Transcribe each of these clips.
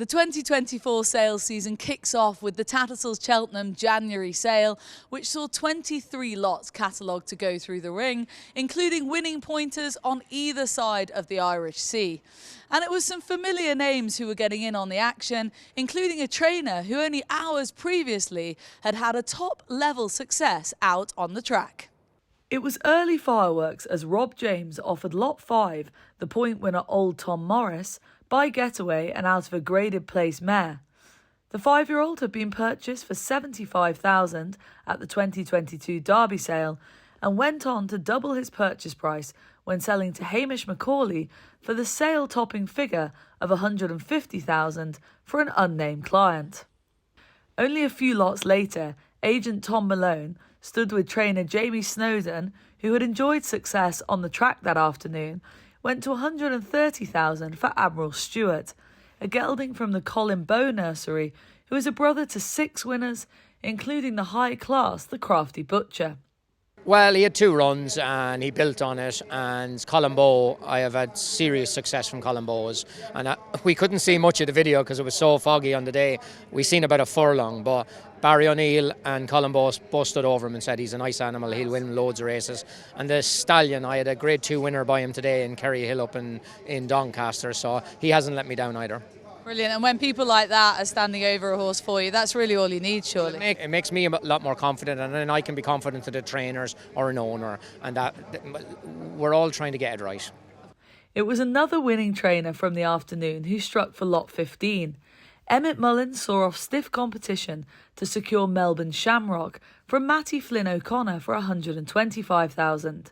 The 2024 sales season kicks off with the Tattersalls Cheltenham January sale, which saw 23 lots catalogued to go through the ring, including winning pointers on either side of the Irish Sea. And it was some familiar names who were getting in on the action, including a trainer who only hours previously had had a top-level success out on the track. It was early fireworks as Rob James offered Lot 5, the point winner Old Tom Morris, by getaway and out of a graded place mare. The 5-year-old had been purchased for $75,000 at the 2022 Derby sale and went on to double his purchase price when selling to Hamish Macaulay for the sale-topping figure of $150,000 for an unnamed client. Only a few lots later, agent Tom Malone stood with trainer Jamie Snowden, who had enjoyed success on the track that afternoon, went to $130,000 for Admiral Stewart, a gelding from the Colin Bow nursery, who is a brother to 6 winners, including the high class The Crafty Butcher. Well, he had 2 runs and he built on it, and Colin Bow, I have had serious success from Colin Bow's, and we couldn't see much of the video because it was so foggy on the day. We seen about a furlong, but Barry O'Neill and Colin Bow both stood over him and said he's a nice animal, he'll win loads of races. And the stallion, I had a grade 2 winner by him today in Kerry Hill up in Doncaster, so he hasn't let me down either. Brilliant. And when people like that are standing over a horse for you, that's really all you need, surely. It makes me a lot more confident, and then I can be confident to the trainers or an owner, and that we're all trying to get it right. It was another winning trainer from the afternoon who struck for Lot 15. Emmett Mullins saw off stiff competition to secure Melbourne Shamrock from Matty Flynn O'Connor for $125,000.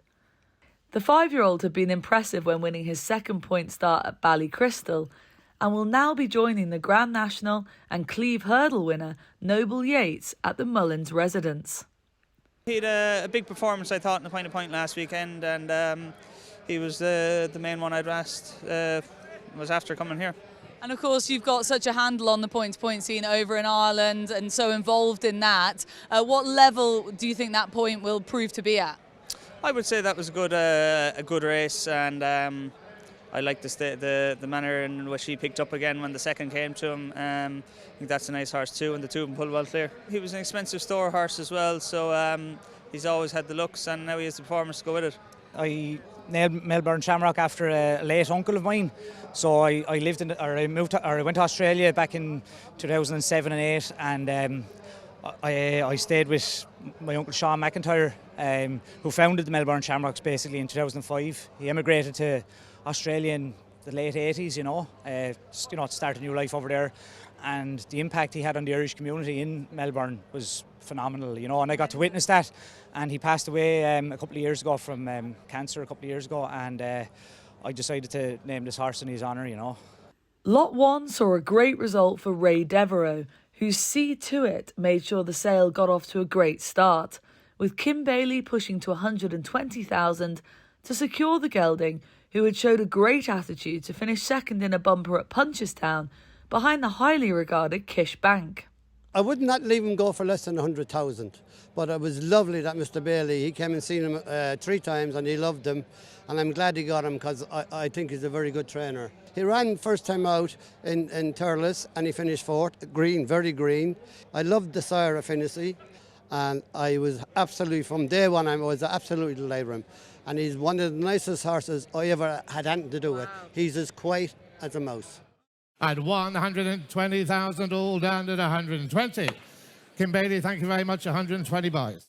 The 5-year-old had been impressive when winning his second point start at Ballycrystal, and will now be joining the Grand National and Cleve Hurdle winner Noble Yates at the Mullins residence. He had a big performance, I thought, in the point last weekend, and he was the main one I'd asked was after coming here. And of course you've got such a handle on the point-to-point scene over in Ireland and so involved in that. What level do you think that point will prove to be at? I would say that was a good race, and I like the manner in which he picked up again when the second came to him. I think that's a nice horse too, and the two of them pulled well clear. He was an expensive store horse as well, so he's always had the looks, and now he has the performance to go with it. I nailed Melbourne Shamrock after a late uncle of mine, so I went to Australia back in 2007 and 8, and I stayed with my uncle Sean McIntyre, who founded the Melbourne Shamrocks basically in 2005. He emigrated to Australia in the late 80s, to start a new life over there, and the impact he had on the Irish community in Melbourne was phenomenal, and I got to witness that. And he passed away a couple of years ago from cancer and I decided to name this horse in his honour, Lot 1 saw a great result for Ray Devereaux, whose See To It made sure the sale got off to a great start, with Kim Bailey pushing to $120,000 to secure the gelding, who had showed a great attitude to finish second in a bumper at Punchestown, behind the highly regarded Kish Bank. I would not leave him go for less than 100,000, but it was lovely that Mr. Bailey, he came and seen him 3 times and he loved him, and I'm glad he got him because I think he's a very good trainer. He ran first time out in Thurles and he finished 4th, green, very green. I loved the sire affinity, and I was absolutely, from day one, I was absolutely delighted with him. And he's one of the nicest horses I ever had anything to do with. He's as quiet as a mouse. I'd won 120,000 all down at 120. Kim Bailey, thank you very much, 120 buys.